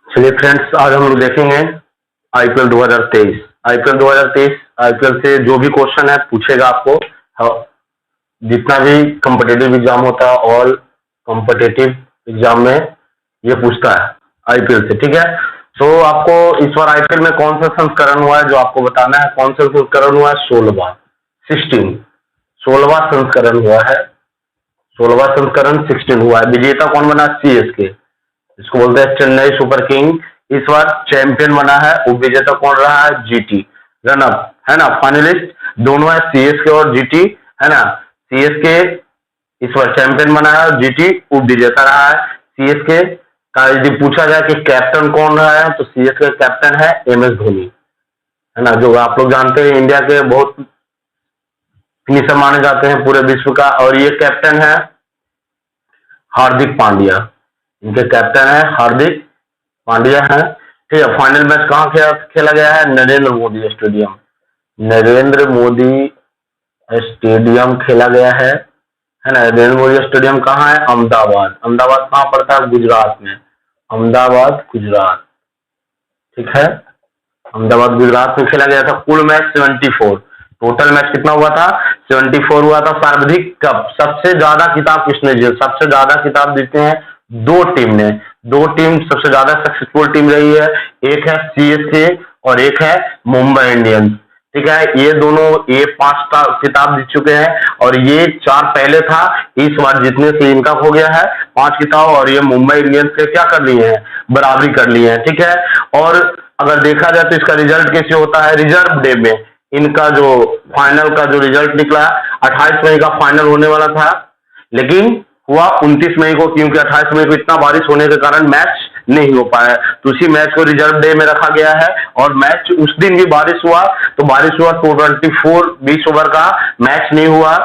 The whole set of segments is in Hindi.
चलिए फ्रेंड्स, आज हम लोग देखेंगे आईपीएल 2023। आईपीएल 2023 आईपीएल से जो भी क्वेश्चन है पूछेगा आपको। हाँ, जितना भी कम्पिटेटिव एग्जाम होता है ऑल कम्पिटेटिव एग्जाम में ये पूछता है आईपीएल से, ठीक है। सो आपको इस बार आईपीएल में कौन सा संस्करण हुआ है जो आपको बताना है। कौन सा संस्करण हुआ है? 16वां संस्करण हुआ है। 16वां संस्करण 16 हुआ है। विजेता कौन बना? सीएसके, इसको बोलते हैं चेन्नई सुपर किंग। इस बार चैंपियन बना है। उप विजेता कौन रहा है? जीटी। रनअप है ना, फाइनलिस्ट दोनों है, सीएसके और जीटी, है ना। सीएसके इस बार चैंपियन बना है और जीटी उप विजेता रहा है। सीएसके का यदि पूछा जाए कि कैप्टन कौन रहा है तो सीएसके कैप्टन है एमएस धोनी, है ना, जो आप लोग जानते हैं इंडिया के बहुत फिनिशर माने जाते हैं पूरे विश्व का। और ये कैप्टन है हार्दिक पांड्या, इनके कैप्टन है हार्दिक पांड्या है, ठीक है। फाइनल मैच कहाँ खेला गया है? नरेंद्र मोदी स्टेडियम। नरेंद्र मोदी स्टेडियम खेला गया है ना। नरेंद्र मोदी स्टेडियम कहाँ है? अहमदाबाद। अहमदाबाद कहाँ पड़ता है? गुजरात में। अहमदाबाद गुजरात, ठीक है। अहमदाबाद गुजरात में खेला गया था। कुल मैच 74। टोटल मैच कितना हुआ था? 74 हुआ था। सर्वाधिक कप, सबसे ज्यादा किताब किसने जीते? सबसे ज्यादा किताब जीते हैं दो टीम ने। दो टीम सबसे ज्यादा सक्सेसफुल टीम रही है, एक है सीएसके और एक है मुंबई इंडियंस, ठीक है। ये दोनों ये 5 किताब जीत चुके हैं और ये 4 पहले था। इस बार जीतने से इनका हो गया है 5 किताब और ये मुंबई इंडियंस के क्या कर लिए हैं? बराबरी कर लिए हैं, ठीक है। और अगर देखा जाए तो इसका रिजल्ट कैसे होता है? रिजर्व डे में इनका जो फाइनल का जो रिजल्ट निकला, 28 मई का फाइनल होने वाला था, लेकिन हुआ 29 मई को, क्योंकि 28 मई को इतना बारिश होने के कारण मैच नहीं हो पाया। तो उसी मैच को रिजर्व डे में रखा गया है और मैच उस दिन भी बारिश हुआ, तो बारिश हुआ तो 20 ओवर का मैच नहीं हुआ,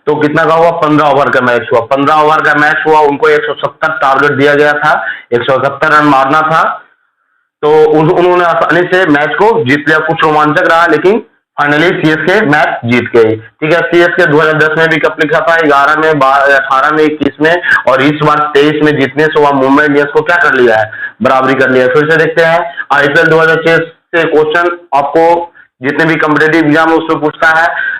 तो कितना का हुआ? 15 ओवर का मैच हुआ। 15 ओवर का मैच हुआ, उनको 170 टारगेट दिया गया था, 171 रन मारना था, तो उन्होंने आसानी से मैच को जीत लिया। कुछ रोमांचक रहा लेकिन फाइनली सीएसके मैच जीत गई, ठीक है। सीएसके 2010 में भी कप लिखा था, 11 में, 18 में, 21 में और इस बार 23 में जीतने से वह मुंबई इंडियंस को क्या कर लिया है? बराबरी कर लिया है। फिर से देखते हैं आईपीएल 2006 से क्वेश्चन आपको जितने भी कम्पिटेटिव एग्जाम है उसमें पूछता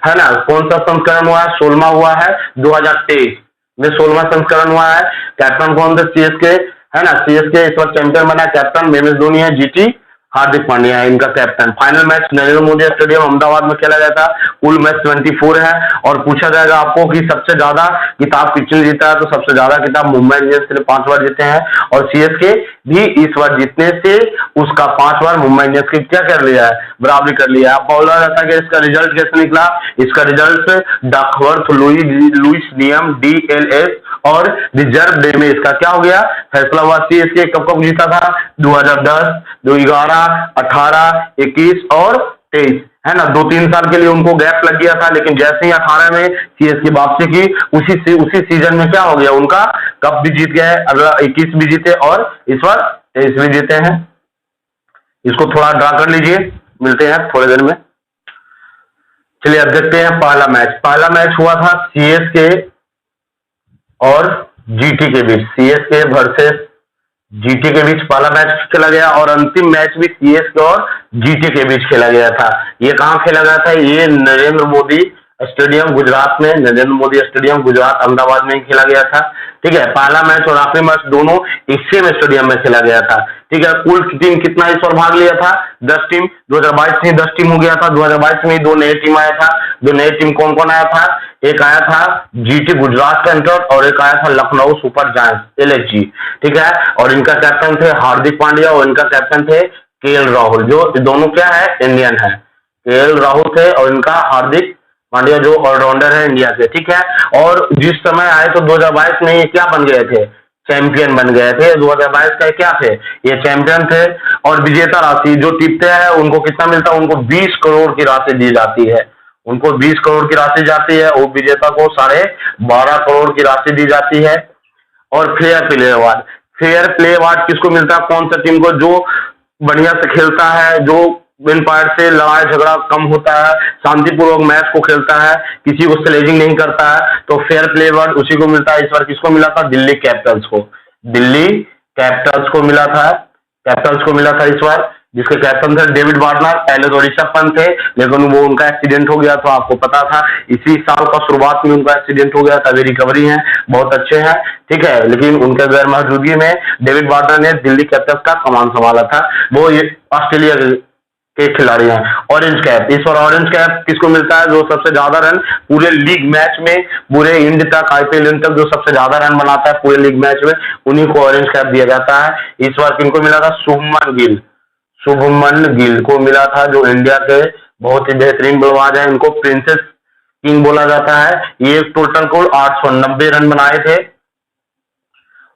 है ना। कौन सा संस्करण हुआ है? 16वां हुआ है 2023 में। 16वां संस्करण हुआ है। कैप्टन कौन थे? सीएसके, है ना। सीएसके इस बार चैंपियन बना, कैप्टन एमएस धोनी है। जीटी हार्दिक पांड्या है इनका captain. Final match Narendra Modi stadium Ahmedabad में खेला गया था। कुल मैच 74 है और पूछा जाएगा आपको कि सबसे ज्यादा किताब किसने जीता है, तो सबसे ज्यादा किताब मुंबई इंडियंस ने 5 बार जीते हैं और सीएसके भी इस बार जीतने से उसका 5 बार मुंबई इंडियंस के क्या कर लिया है? बराबरी कर लिया है। आप बोला जाता है कि इसका रिजल्ट कैसे निकला? इसका रिजल्ट डकवर्थ लुईस नियम डीएलएस और रिजर्व डे में इसका क्या हो गया? फैसला हुआ। सीएसके कब कब जीता था? 2010, 2011, 18, 21 और 23, है ना। 2-3 साल के लिए उनको गैप लग गया था, लेकिन जैसे ही 18 में सीएसके वापसी की उसी सीजन में क्या हो गया? उनका कप भी जीत गया है। अगला 21 भी जीते और इस बार 23 भी जीते हैं। इसको थोड़ा ड्रा कर लीजिए, मिलते हैं थोड़ी देर में। चलिए अब देखते हैं पहला मैच। पहला मैच हुआ था सीएसके और जीटी के बीच। सीएसके वर्सेस जीटी के बीच पहला मैच खेला गया और अंतिम मैच भी सीएसके और जीटी के बीच खेला गया था। ये कहाँ खेला गया था? ये नरेंद्र मोदी स्टेडियम गुजरात में। नरेंद्र मोदी स्टेडियम गुजरात अहमदाबाद में ही खेला गया था, ठीक है। पहला मैच और आखिरी मैच दोनों एक सेम स्टेडियम में खेला गया था, ठीक है। कुल टीम कितना इस बार भाग लिया था? 10 टीम। 2022 में 10 टीम हो गया था। 2022 में 2 नए टीम आया था। 2 नए टीम कौन कौन आया था? एक आया था जीटी गुजरात सेंट्रल और एक आया था लखनऊ सुपर जायंट्स एलएचजी, ठीक है। और इनका कैप्टन थे हार्दिक पांड्या और इनका कैप्टन थे केएल राहुल, जो दोनों क्या है? इंडियन है। केएल राहुल थे और इनका हार्दिक पांड्या जो ऑलराउंडर है इंडिया के, ठीक है। और जिस समय आए तो 2022 में ये क्या बन गए थे? चैंपियन बन गए थे। 2022 का क्या थे? ये चैंपियन थे। और विजेता राशि जो टीमते हैं उनको कितना मिलता है? उनको 20 करोड़ की राशि दी जाती है। उनको 20 करोड़ की राशि जाती है और विजेता को 12.5 करोड़ की राशि दी जाती है। और fair play award, fair play award किसको मिलता है? कौन सा टीम को? जो बढ़िया से खेलता है, जो एम्पायर से लड़ाई झगड़ा कम होता है, शांतिपूर्वक मैच को खेलता है, किसी को स्लेजिंग नहीं करता है, तो फेयर प्ले अवार्ड उसी को मिलता है। इस बार किसको मिला था? दिल्ली कैपिटल्स को। दिल्ली कैपिटल्स को मिला था कैपिटल्स को मिला था इस बार, जिसके कैप्टन थे डेविड वार्नर। पहले तो ऋषभ पंत थे, लेकिन वो उनका एक्सीडेंट हो गया, तो आपको पता था इसी साल का शुरुआत में उनका एक्सीडेंट हो गया था। अभी रिकवरी है, बहुत अच्छे हैं, ठीक है। लेकिन उनके गैर मौजूदगी में डेविड वार्नर ने दिल्ली कैपिटल्स का कमान संभाला था। वो ऑस्ट्रेलिया के खिलाड़ी हैं। ऑरेंज कैप, इस बार ऑरेंज कैप किसको मिलता है? जो सबसे ज्यादा रन पूरे लीग मैच में, पूरे इंड तक, आईपीएल इंड तक जो सबसे ज्यादा रन बनाता है पूरे लीग मैच में, उन्हीं को ऑरेंज कैप दिया जाता है। इस बार किनको मिला था? शुभमन गिल। शुभमन गिल को मिला था, जो इंडिया के बहुत ही बेहतरीन बल्लेबाज है। इनको प्रिंसेस किंग बोला जाता है। ये टोटल कुल 890 रन बनाए थे,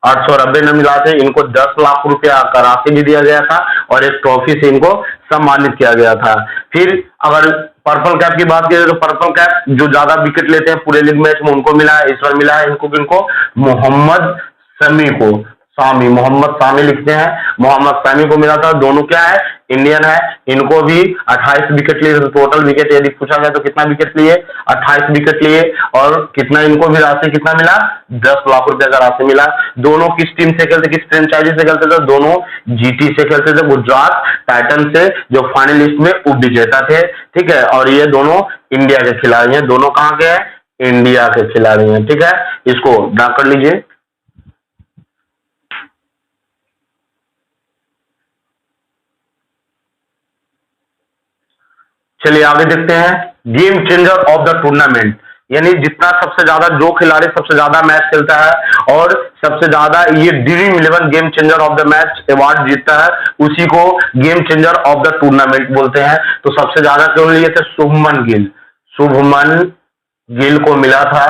890 रन मिला थे। इनको 10 लाख रुपया का राशि भी दिया गया था और एक ट्रॉफी से इनको सम्मानित किया गया था। फिर अगर पर्पल कैप की बात करें तो पर्पल कैप जो ज्यादा विकेट लेते हैं पूरे लीग मैच में उनको मिला है। इस बार मिला है इनको मोहम्मद शमी को, सामी, मोहम्मद सामी लिखते हैं, मोहम्मद सामी को मिला था। दोनों क्या है? इंडियन है। इनको भी 28 विकेट लिए, टोटल विकेट यदि पूछा गया तो कितना विकेट लिए? 28 विकेट लिए। और कितना इनको भी राशि कितना मिला? 10 लाख रुपए का राशि मिला। दोनों किस टीम से खेलते, किस फ्रेंचाइजी से खेलते थे? दोनों जीटी से खेलते थे, गुजरात टाइटन से, जो फाइनलिस्ट में उप विजेता थे, ठीक है। और ये दोनों इंडिया के खिलाड़ी हैं। दोनों कहाँ के हैं? इंडिया के खिलाड़ी हैं, ठीक है। इसको ड्रा कर लीजिए। चलिए आगे देखते हैं। Game changer of the tournament, यानी जितना सबसे ज्यादा, जो खिलाड़ी सबसे ज्यादा मैच खेलता है और सबसे ज्यादा ये dream 11 game changer of the match award जीतता है, उसी को game changer of the tournament बोलते हैं। तो सबसे ज्यादा क्यों लिए थे? शुभमन गिल। शुभमन गिल को मिला था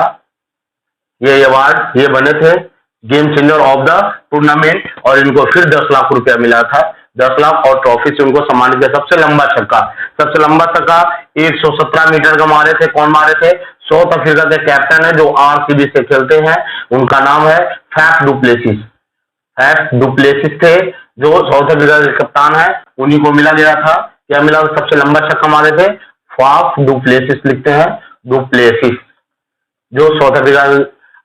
ये अवार्ड, ये बने थे game changer of the tournament, और इनको फिर 10 लाख रुपया मिला था। 10 लाख और ट्रॉफी से उनको सम्मानित किया। सबसे लंबा छक्का, सबसे लंबा छक्का 117 मीटर का मारे थे। कौन मारे थे? साउथ अफ्रीका के कैप्टन है जो आरसीबी से खेलते हैं, उनका नाम है फैफ डुप्लेसिस। फैफ डुप्लेसिस थे जो साउथ अफ्रीका के कप्तान है, उन्हीं को मिला गया था। क्या मिला? सबसे लंबा छक्का मारे थे फाफ डुप्लेसिस लिखते हैं, डुप्लेसिस, जो साउथ अफ्रीका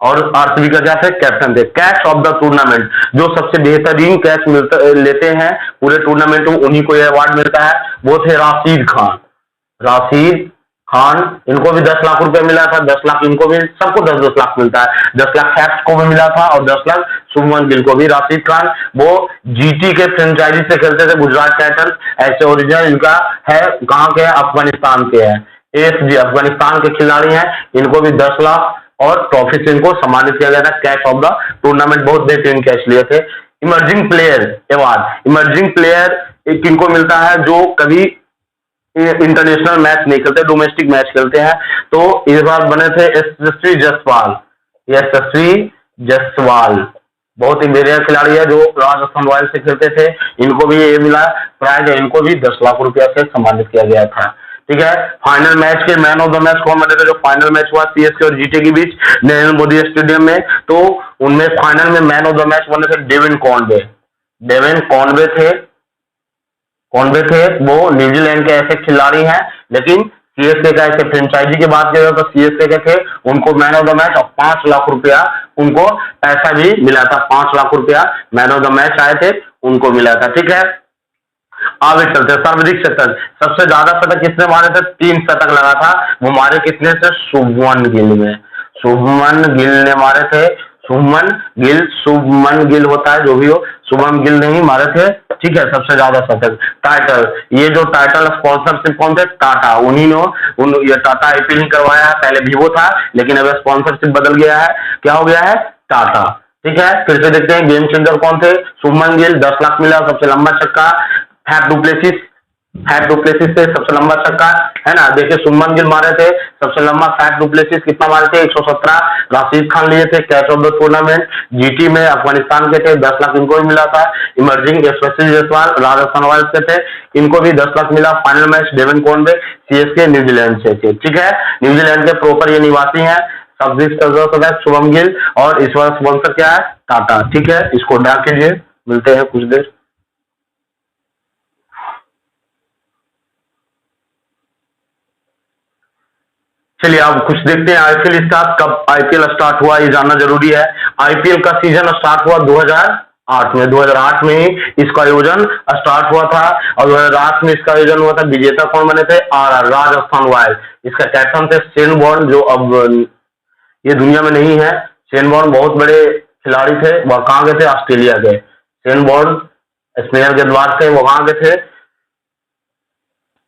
और आरसीबी का क्या थे? कैप्टन थे। कैच ऑफ द टूर्नामेंट, जो सबसे बेहतरीन कैच लेते हैं पूरे टूर्नामेंट में, उन्हीं को यह अवार्ड मिलता है। वो थे राशिद खान। राशिद खान, इनको भी 10 लाख रुपए मिला था। 10 लाख इनको भी, सबको 10-10 लाख मिलता है। 10 लाख कैप्स को भी मिला था और 10 लाख शुभमन गिल को भी। राशिद खान वो जीटी के फ्रेंचाइजी से खेलते थे, गुजरात टाइटंस। ऐसे ओरिजिनल इनका है, कहाँ के है? अफगानिस्तान के है। एसजी अफगानिस्तान के खिलाड़ी हैं। इनको भी 10 लाख और ट्रॉफी से इनको सम्मानित किया गया था। कैच ऑफ द टूर्नामेंट, बहुत बेहतरीन कैच लिए थे। Emerging player award, emerging player किनको मिलता है? जो कभी इंटरनेशनल मैच नहीं खेलते, डोमेस्टिक मैच खेलते हैं। तो इस बार बने थे यशस्वी जायसवाल। यशस्वी जायसवाल बहुत ही बढ़िया खिलाड़ी है जो राजस्थान रॉयल्स से खेलते थे। इनको भी ये मिला प्राइज, इनको भी 10 लाख रुपया से सम्मानित किया गया था, ठीक है। फाइनल मैच के मैन ऑफ द मैच कौन बने थे? जो फाइनल मैच हुआ सीएसके और जीटी के बीच नरेंद्र मोदी स्टेडियम में, तो उनमें फाइनल में मैन ऑफ द मैच बने थे डेविन कॉनवे। डेविन कॉनवे थे, कॉनवे थे वो न्यूजीलैंड के ऐसे खिलाड़ी हैं, लेकिन सीएसके का ऐसे फ्रेंचाइजी की बात करें तो सीएसके के थे। उनको मैन ऑफ द मैच और 5 लाख रुपया उनको पैसा भी मिला था। 5 लाख रुपया मैन ऑफ द मैच आए थे, उनको मिला था, ठीक है। आगे चलते हैं। सर्वाधिक शतक, सबसे ज्यादा शतक किसने मारे थे? 3 शतक लगा था। वो मारे कितने से? शुभमन गिल में। शुभमन गिल ने मारे थे। शुभमन गिल, शुभमन गिल होता है जो भी हो, शुभमन गिल ने ही मारे थे, ठीक है, सबसे ज्यादा शतक। टाइटल, ये जो टाइटल स्पॉन्सरशिप कौन थे? टाटा, उन्हीं ने ये टाटा आईपीएल नहीं करवाया है। पहले वीवो था, लेकिन अब स्पॉन्सरशिप बदल गया है। क्या हो गया है? टाटा, ठीक है। फिर से देखते हैं गेम चेंजर कौन थे? शुभमन गिल, 10 लाख मिला, सबसे लंबा छक्का। फैफ डुप्लेसिस, फैफ डुप्लेसिस से सबसे लंबा छक्का, है ना। देखिए शुभमन गिल मारे थे सबसे लंबा, फैफ डुप्लेसिस कितना मारे थे? 117। राशिद खान लिए थे catch of the tournament, GT में अफगानिस्तान के थे, 10 लाख इनको भी मिला था। इमर्जिंग यशस्वी जायसवाल राजस्थान रॉयल्स के थे, इनको भी 10 लाख मिला। Final match Devon Conway CSK New Zealand से थे, ठीक है। न्यूजीलैंड के प्रॉपर ये निवासी है। शुभम गिल, और इस बार स्पॉन्सर क्या है? टाटा, ठीक है। इसको ड्रा कीजिए, मिलते हैं कुछ देर। चलिए आप कुछ देखते हैं। आईपीएल स्टार्ट कब, आईपीएल स्टार्ट हुआ ये जानना जरूरी है। आईपीएल का सीजन स्टार्ट हुआ 8 में, 2008 में ही इसका आयोजन स्टार्ट हुआ था और 2008 में इसका आयोजन हुआ था। विजेता कौन बने थे? RR Rajasthan Royals. इसका कैप्टन थे शेन वॉर्न, जो अब ये दुनिया में नहीं है। शेन वॉर्न बहुत बड़े खिलाड़ी थे, वह कहाँ गए थे? ऑस्ट्रेलिया गए। शेन वॉर्न स्पिनर गेंदबाज थे, वो कहाँ गए थे?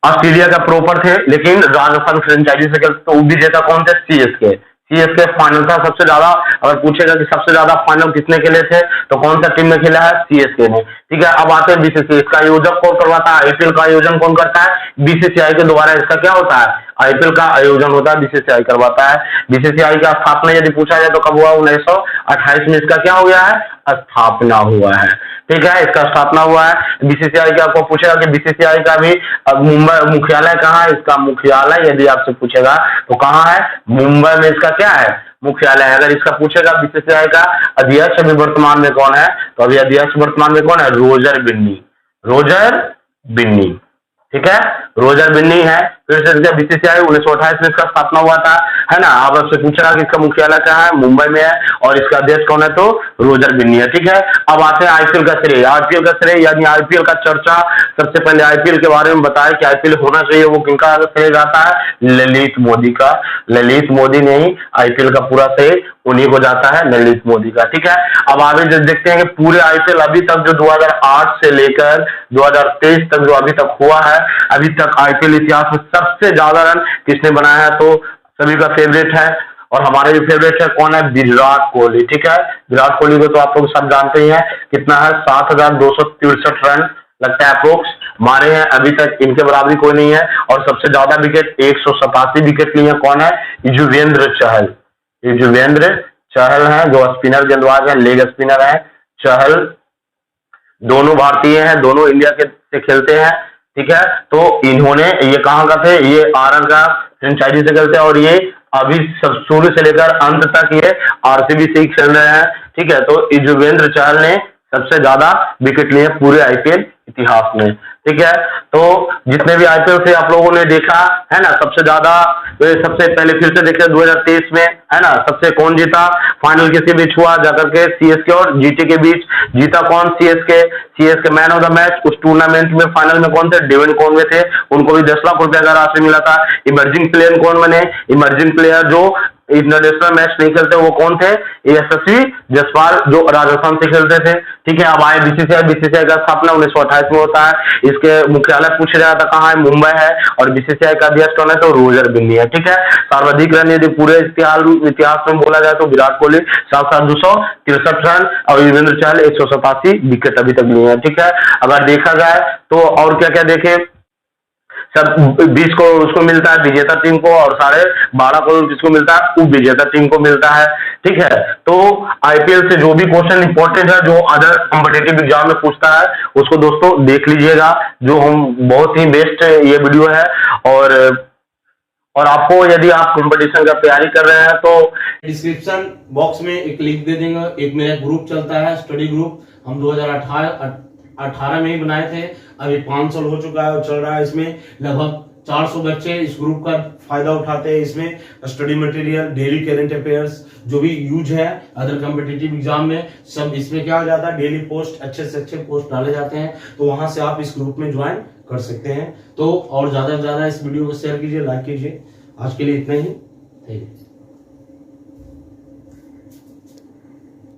ऑस्ट्रेलिया का प्रॉपर थे, लेकिन राजस्थान फ्रेंचाइजी से खेलते। तो विजेता कौन थे? सीएसके। सीएसके फाइनल था सबसे ज्यादा। अगर पूछेगा कि सबसे ज्यादा फाइनल किसने खेले थे, तो कौन सा टीम में खेला है? सीएसके ने। ठीक है, अब आते हैं बीसीसीआई। इसका आयोजक कौन करवाता है? आईपीएल का आयोजन कौन करता है? बीसीसीआई के द्वारा इसका क्या होता है? आईपीएल का आयोजन होता है, बीसीसीआई करवाता है। बीसीसीआई का स्थापना यदि पूछा जाए तो कब हुआ? 1928 में इसका क्या हो गया है? स्थापना हुआ है। ठीक है, इसका स्थापना हुआ है। बीसीसीआई का आपको पूछेगा कि बीसीसीआई का भी मुंबई मुख्यालय कहाँ है? इसका मुख्यालय यदि आपसे पूछेगा तो कहाँ है? मुंबई में इसका क्या है? मुख्यालय है। अगर इसका पूछेगा बीसीसीआई का अध्यक्ष अभी वर्तमान में कौन है, तो अभी अध्यक्ष वर्तमान में कौन है? रोजर बिन्नी। रोजर बिन्नी, ठीक है, रोजर बिन्नी है। फिर से बीसीसीआई 1928 में इसका स्थापना हुआ था, है ना। अब आपसे पूछा कि इसका मुख्यालय कहाँ है? मुंबई में है और इसका अध्यक्ष कौन है? तो रोजर बिन्नी है। ठीक है, अब आते हैं आईपीएल का श्रेय। आईपीएल का श्रेय यानी आईपीएल का चर्चा। सबसे पहले आईपीएल के बारे में बताया कि आईपीएल होना चाहिए, वो किनका श्रेय जाता है? ललित मोदी का। ललित मोदी ने ही आईपीएल का पूरा श्रेय उन्हीं को जाता है, ललित मोदी का। ठीक है, अब आगे जो देखते हैं कि पूरे आईपीएल अभी तक जो 2008 से लेकर 2023 तक जो अभी तक हुआ है, अभी तक आईपीएल इतिहास में सबसे ज्यादा रन किसने बनाया है? तो सभी का फेवरेट है और हमारे भी फेवरेट है। कौन है? विराट कोहली। ठीक है, विराट कोहली को तो आप लोग सब जानते ही हैं, कितना है? 7,263 रन लगता है अप्रोक्स मारे हैं। अभी तक इनके बराबरी कोई नहीं है। और सबसे ज्यादा विकेट 187 विकेट लिए हैं। कौन है? युजवेंद्र चहल। युजवेंद्र चहल है, जो स्पिनर गेंदबाज है, लेग स्पिनर है। चहल दोनों भारतीय हैं, दोनों इंडिया के से खेलते हैं। ठीक है, तो इन्होंने ये कहाँ का थे? ये आरआर का फ्रेंचाइजी से खेलते हैं और ये अभी सब शुरू से लेकर अंत तक ये आरसीबी से ही खेल रहे हैं। ठीक है, तो युजवेंद्र चहल ने सबसे ज्यादा विकेट लिए पूरे आईपीएल इतिहास में। ठीक है, तो जितने भी आईपीएल से आप लोगों ने देखा है ना, सबसे ज्यादा सबसे पहले फिर से देखते 2023 में, है ना, सबसे कौन जीता? फाइनल किसके बीच हुआ? जाकर के सीएसके और जीटी के बीच। जीता कौन? CSK. CSK man of the match. उस टूर्नामेंट में फाइनल में कौन थे? डेविड कॉनवे थे। उनको भी 10 लाख रुपए का राशि मिला था। इमर्जिंग प्लेयर कौन बने? इमर्जिंग प्लेयर जो इंटरनेशनल मैच नहीं खेलते वो कौन थे? यशस्वी जायसवाल, जो राजस्थान से खेलते थे। ठीक है, अब आए बीसीसीआई। बीसीसीआई का स्थापना 1928 में होता है। इसके मुख्यालय पूछ रहा था कहाँ है? मुंबई है। और बीसीसीआई का अध्यक्ष कौन है? तो रोजर बिन्नी है। ठीक है, सर्वाधिक रन यदि पूरे इतिहास में बोला जाए तो विराट कोहली 7,263 रन और युजवेंद्र चहल 187 विकेट अभी तक लिए हैं। ठीक है, अगर देखा जाए तो और क्या क्या देखे, सब 20 को उसको मिलता है विजेता टीम को और 12.5 करोड़ किसको मिलता है? उप विजेता टीम को मिलता है। ठीक है, तो आईपीएल से जो भी क्वेश्चन इंपॉर्टेंट है, जो अदर कॉम्पिटेटिव एग्जाम में पूछता है, उसको दोस्तों देख लीजिएगा। जो हम बहुत ही बेस्ट ये वीडियो है। और आपको यदि आप कंपटीशन का तैयारी कर रहे हैं तो डिस्क्रिप्शन बॉक्स में एक लिंक दे देंगे। एक मेरा ग्रुप चलता है, स्टडी ग्रुप। हम 2018 में ही बनाए थे। अभी 5 साल हो चुका है और चल रहा है। इसमें लगभग 400 बच्चे इस ग्रुप का फायदा उठाते हैं। इसमें study material, daily current affairs जो भी यूज है अदर कॉम्पिटिटिव एग्जाम में, सब इसमें क्या हो जाता है? डेली पोस्ट, अच्छे से अच्छे पोस्ट डाले जाते हैं। तो वहां से आप इस ग्रुप में ज्वाइन कर सकते हैं। तो और ज्यादा से ज्यादा इस वीडियो को शेयर कीजिए, लाइक कीजिए। आज के लिए इतना ही। Thank you.